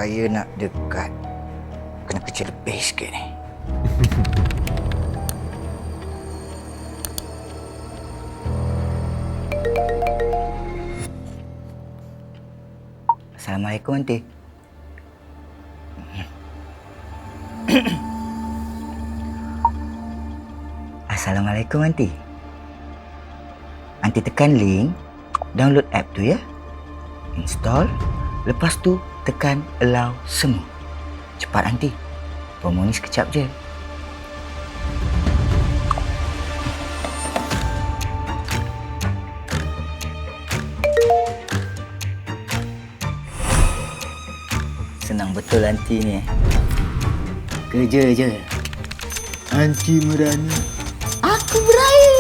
Raya nak dekat. Kena kerja lebih sikit ni. Assalamualaikum, Aunty. Assalamualaikum, Aunty. Aunty tekan link, download app tu ya. Install, lepas tu tekan allow semua. Cepat, Aunty. Promo ni sekejap je. Senang betul Aunty ni. Kerja je. Aunty merana, aku beraya.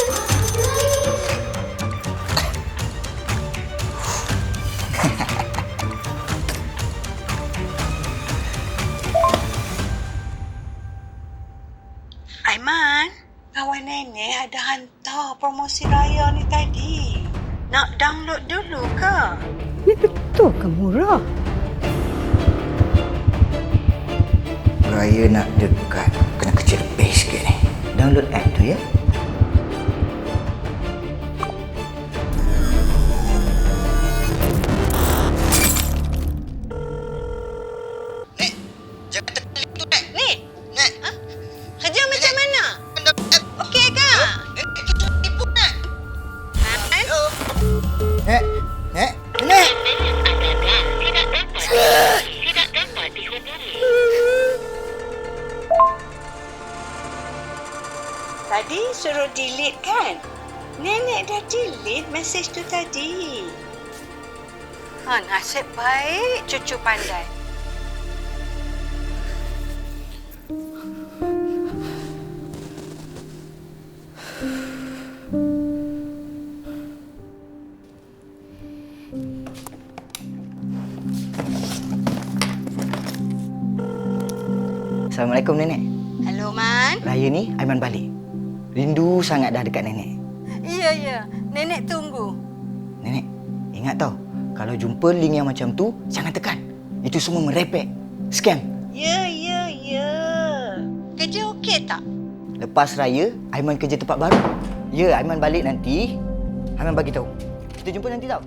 Aiman, kawan nenek ada hantar promosi raya ni tadi. Nak download dulu ke? Ya betul ke murah? Raya nak dekat. Kena kerja lebih sikit ni. Download app tu ya. Nek, jangan tekan link tu, Nek. Nek, Nek, kerja macam mana? anda app. Okey ke? Nek, kita tipu, Nek. Han? Yo. Nek, Nek. Tadi suruh delete kan? Nenek dah delete mesej tu tadi. Nasib baik cucu pandai. Assalamualaikum, Nenek. Hello, Man. Raya ni Aiman balik. Rindu sangat dah dekat Nenek. Ya. Nenek tunggu. Nenek, ingat tau, kalau jumpa link yang macam tu, jangan tekan. Itu semua merepek. Scam. Ya. Kerja okey tak? Lepas raya, Aiman kerja tempat baru. Ya, Aiman balik nanti. Aiman bagi tahu. Kita jumpa nanti tau.